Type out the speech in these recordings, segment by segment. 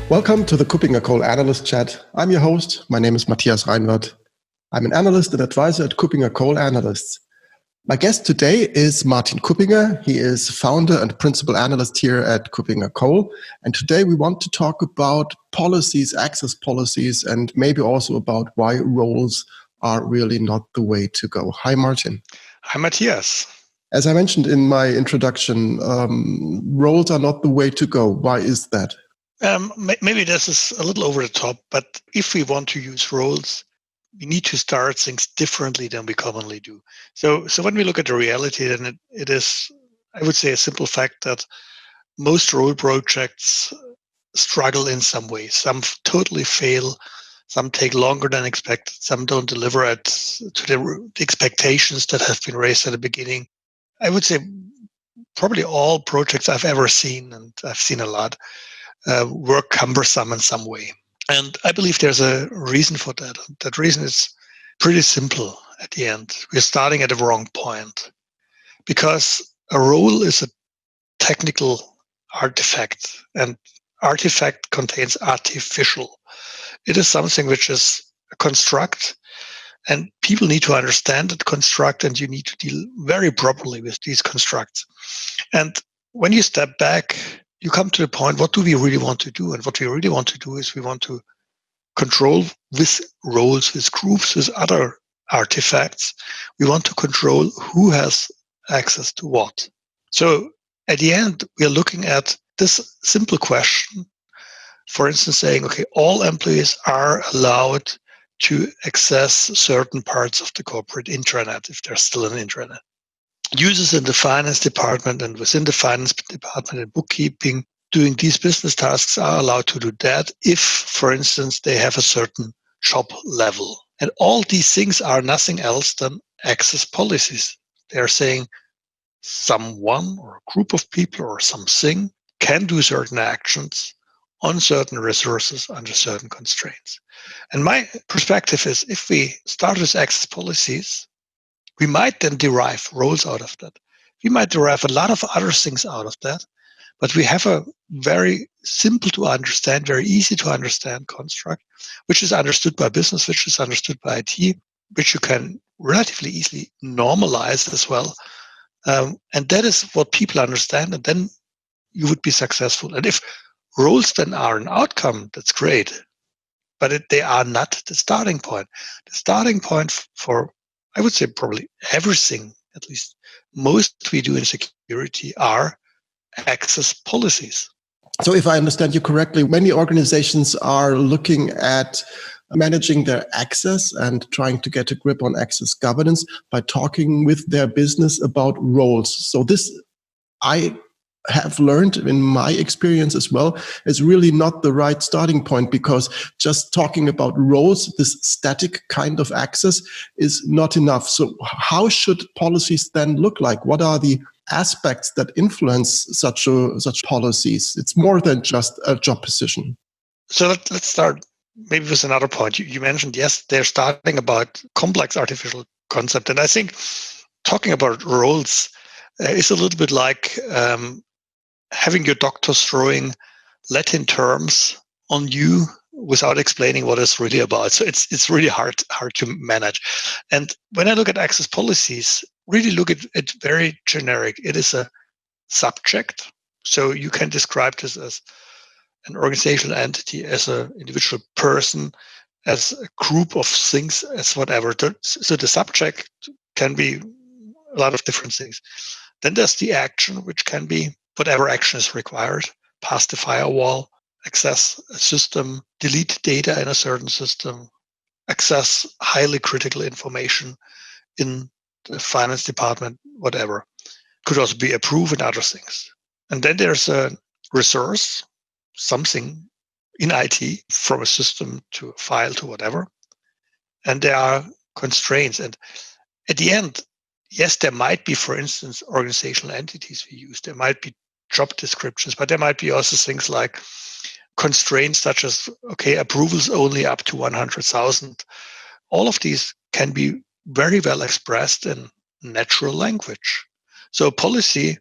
Welcome to the KuppingerCole Analyst Chat. I'm your host. My name is Matthias Reinwarth. I'm an analyst and advisor at KuppingerCole Analysts. My guest today is Martin Kuppinger. He is founder and principal analyst here at KuppingerCole. And today we want to talk about policies, access policies, and maybe also about why roles are really not the way to go. Hi, Martin. Hi, Matthias. As I mentioned in my introduction, roles are not the way to go. Why is that? Maybe this is a little over the top, but if we want to use roles, we need to start things differently than we commonly do. So when we look at the reality, then it is, I would say, a simple fact that most role projects struggle in some way. Some totally fail. Some take longer than expected. Some don't deliver to the expectations that have been raised at the beginning. I would say probably all projects I've ever seen, and I've seen a lot, were cumbersome in some way. And I believe there's a reason for that. That reason is pretty simple at the end. We're starting at the wrong point because a role is a technical artifact, and artifact contains artificial. It is something which is a construct, and people need to understand that construct, and you need to deal very properly with these constructs. And when you step back, you come to the point, what do we really want to do? And what we really want to do is we want to control with roles, with groups, with other artifacts. We want to control who has access to what. So at the end, we are looking at this simple question. For instance, saying, okay, all employees are allowed to access certain parts of the corporate intranet, if there's still an intranet. Users in the finance department and within the finance department and bookkeeping doing these business tasks are allowed to do that if, for instance, they have a certain job level. And all these things are nothing else than access policies. They are saying someone or a group of people or something can do certain actions on certain resources under certain constraints. And my perspective is if we start with access policies, we might then derive roles out of that. We might derive a lot of other things out of that, but we have a very simple to understand, very easy to understand construct, which is understood by business, which is understood by IT, which you can relatively easily normalize as well. And that is what people understand, and then you would be successful. And if roles then are an outcome, that's great, but they are not the starting point. The starting point for, I would say, probably everything, at least most we do in security, are access policies. So if I understand you correctly, many organizations are looking at managing their access and trying to get a grip on access governance by talking with their business about roles. So this, I have learned in my experience as well, is really not the right starting point, because just talking about roles, this static kind of access, is not enough. So how should policies then look like? What are the aspects that influence such policies? It's more than just a job position. So let's start maybe with another point. You mentioned, yes, they're starting about complex artificial concept. And I think talking about roles is a little bit like having your doctor throwing Latin terms on you without explaining what it's really about. So it's really hard to manage. And when I look at access policies, really look at it very generic. It is a subject. So you can describe this as an organizational entity, as an individual person, as a group of things, as whatever. So the subject can be a lot of different things. Then there's the action, which can be whatever action is required: pass the firewall, access a system, delete data in a certain system, access highly critical information in the finance department, whatever. Could also be approve and other things. And then there's a resource, something in IT, from a system to a file to whatever. And there are constraints. And at the end, yes, there might be, for instance, organizational entities we use. There might be job descriptions, but there might be also things like constraints such as, okay, approvals only up to 100,000. All of these can be very well expressed in natural language. So policy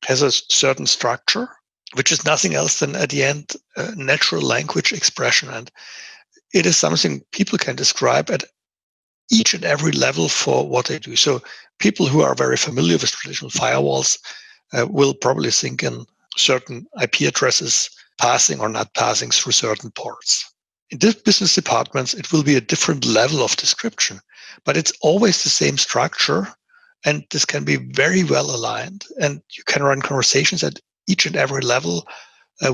has a certain structure, which is nothing else than at the end natural language expression. And it is something people can describe at each and every level for what they do. So people who are very familiar with traditional firewalls will probably think in certain IP addresses passing or not passing through certain ports. In this business departments, it will be a different level of description, but it's always the same structure, and this can be very well aligned, and you can run conversations at each and every level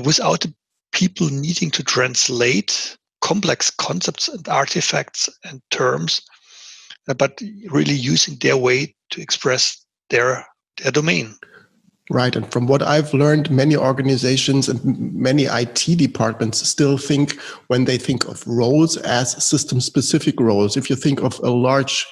without the people needing to translate complex concepts and artifacts and terms, but really using their way to express their domain. Right. And from what I've learned, many organizations and many IT departments still think, when they think of roles, as system-specific roles. If you think of a large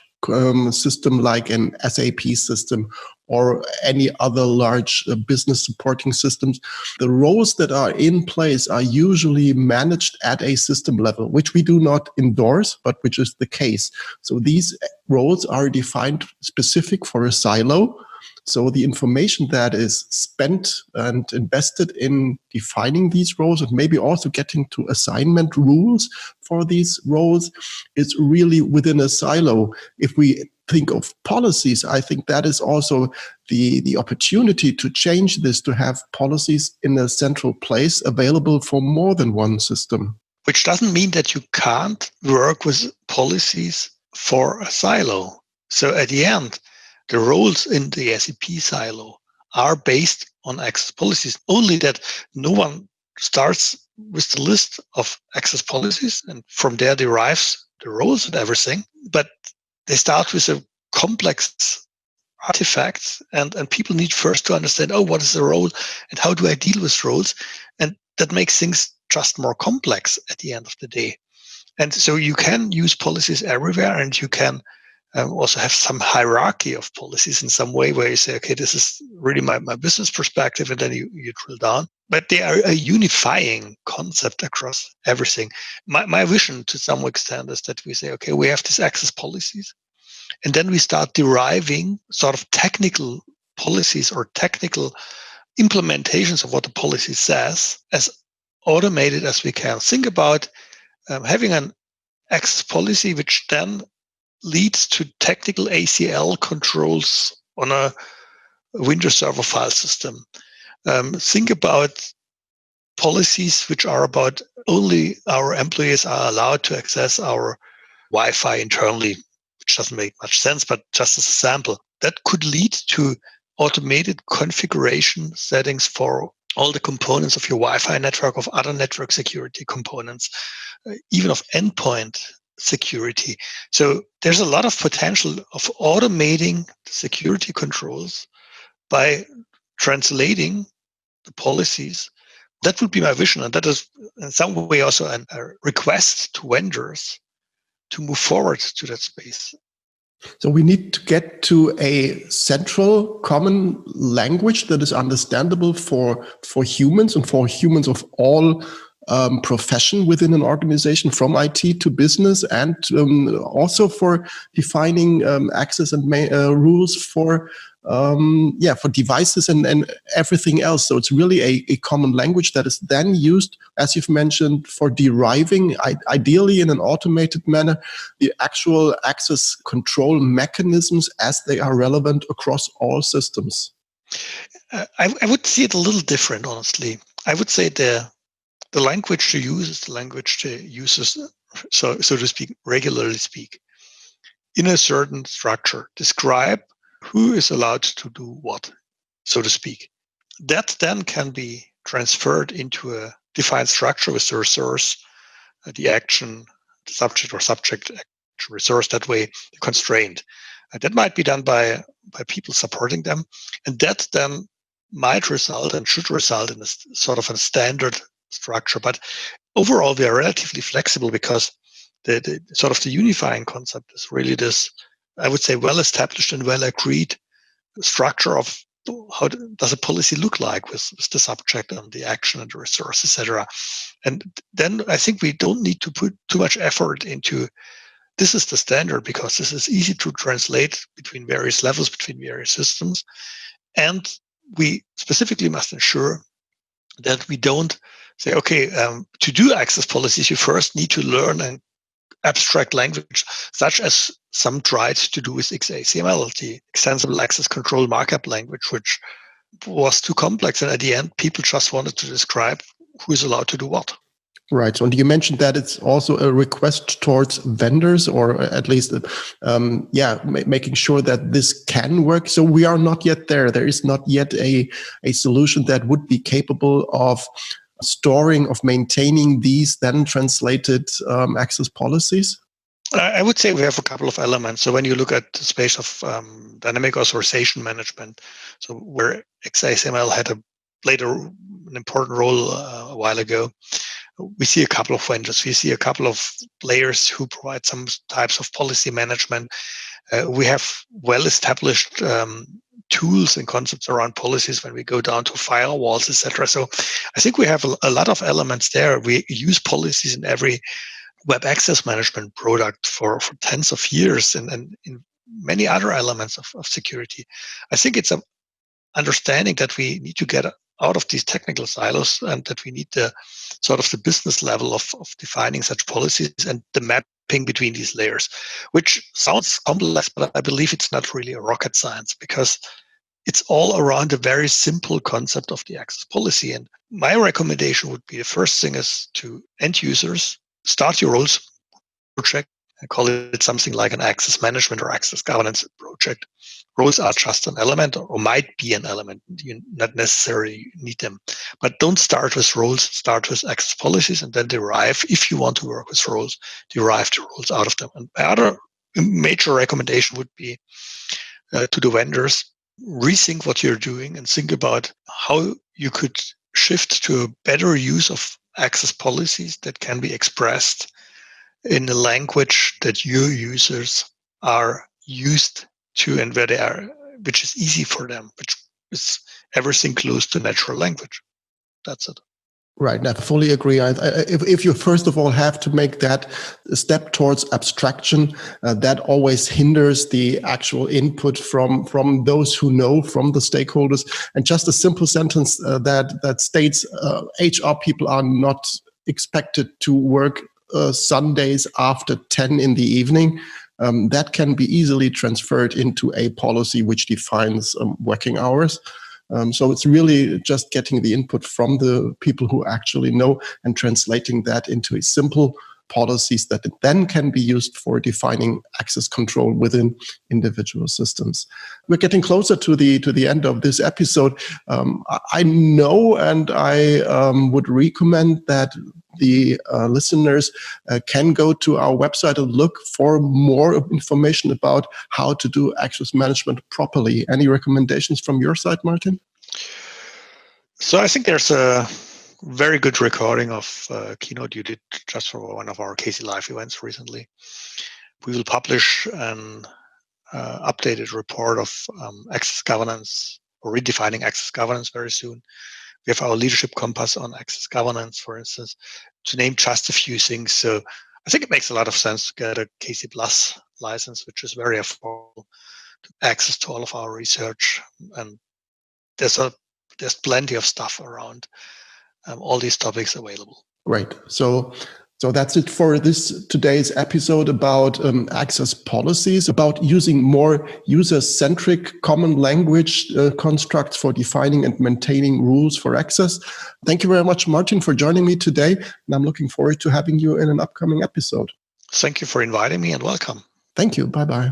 system like an SAP system or any other large business supporting systems, the roles that are in place are usually managed at a system level, which we do not endorse, but which is the case. So these roles are defined specific for a silo. So the information that is spent and invested in defining these roles, and maybe also getting to assignment rules for these roles, is really within a silo. If we think of policies, I think that is also the opportunity to change this, to have policies in a central place available for more than one system. Which doesn't mean that you can't work with policies for a silo. So at the end, the roles in the SAP silo are based on access policies, only that no one starts with the list of access policies and from there derives the roles and everything, but they start with a complex artifacts, and people need first to understand, what is the role and how do I deal with roles? And that makes things just more complex at the end of the day. And so you can use policies everywhere, and you can also have some hierarchy of policies in some way where you say, okay, this is really my business perspective, and then you drill down. But they are a unifying concept across everything. My vision to some extent is that we say, okay, we have these access policies, and then we start deriving sort of technical policies or technical implementations of what the policy says as automated as we can. Think about having an access policy which then leads to technical ACL controls on a Windows Server file system. Think about policies which are about only our employees are allowed to access our Wi-Fi internally, which doesn't make much sense, but just as a sample. That could lead to automated configuration settings for all the components of your Wi-Fi network, of other network security components, even of endpoint security. So there's a lot of potential of automating the security controls by translating the policies. That would be my vision, and that is in some way also a request to vendors to move forward to that space. So we need to get to a central common language that is understandable for humans and for humans of all profession within an organization, from IT to business, and also for defining access and rules for devices and everything else. So it's really a common language that is then used, as you've mentioned, for deriving, ideally in an automated manner, the actual access control mechanisms as they are relevant across all systems. I would see it a little different, honestly. I would say the language to use is the language the users, so to speak, regularly speak in a certain structure. Describe who is allowed to do what, so to speak. That then can be transferred into a defined structure with the resource, the action, the subject or subject action resource, that way constrained. That might be done by people supporting them. And that then might result and should result in a sort of a standard structure. But overall, we are relatively flexible because the sort of the unifying concept is really this, I would say, well-established and well-agreed structure of how does a policy look like with the subject and the action and the resource, etc. And then I think we don't need to put too much effort into this is the standard, because this is easy to translate between various levels, between various systems. And we specifically must ensure that we don't say, okay, to do access policies, you first need to learn an abstract language, such as some tried to do with XACML, the extensible access control markup language, which was too complex. And at the end, people just wanted to describe who is allowed to do what. Right. So you mentioned that it's also a request towards vendors, or at least, making sure that this can work. So we are not yet there. There is not yet a solution that would be capable of storing, of maintaining these then translated access policies. I would say we have a couple of elements. So when you look at the space of dynamic authorization management, so where XAML played an important role a while ago, we see a couple of vendors. We see a couple of players who provide some types of policy management. We have well-established tools and concepts around policies when we go down to firewalls, etc. So I think we have a lot of elements there. We use policies in every web access management product for tens of years, and in many other elements of security. I think it's an understanding that we need to get out of these technical silos, and that we need the sort of the business level of defining such policies and the mapping between these layers, which sounds complex, but I believe it's not really a rocket science, because it's all around a very simple concept of the access policy. And my recommendation would be, the first thing is to end users, start your roles project and call it something like an access management or access governance project. Roles are just an element, or might be an element. You not necessarily need them. But don't start with roles, start with access policies, and then derive, if you want to work with roles, derive the roles out of them. And my other major recommendation would be to the vendors, rethink what you're doing and think about how you could shift to a better use of access policies that can be expressed in a language that your users are used to, and where they are, which is easy for them, which is everything close to natural language. That's it. Right. I fully agree. If you first of all have to make that step towards abstraction, that always hinders the actual input from those who know, from the stakeholders. And just a simple sentence that states HR people are not expected to work Sundays after 10 in the evening. That can be easily transferred into a policy which defines working hours. So it's really just getting the input from the people who actually know and translating that into a simple policies that then can be used for defining access control within individual systems. We're getting closer to the end of this episode. I know, and I would recommend that the listeners can go to our website and look for more information about how to do access management properly. Any recommendations from your side, Martin? So I think there's a very good recording of a keynote you did just for one of our KC Live events recently. We will publish an updated report of access governance, or redefining access governance, very soon. We have our leadership compass on access governance, for instance, to name just a few things. So I think it makes a lot of sense to get a KC Plus license, which is very affordable, to access to all of our research. And there's plenty of stuff around all these topics available. Right. So that's it for today's episode about access policies, about using more user-centric common language constructs for defining and maintaining rules for access. Thank you very much, Martin, for joining me today. And I'm looking forward to having you in an upcoming episode. Thank you for inviting me, and welcome. Thank you. Bye-bye.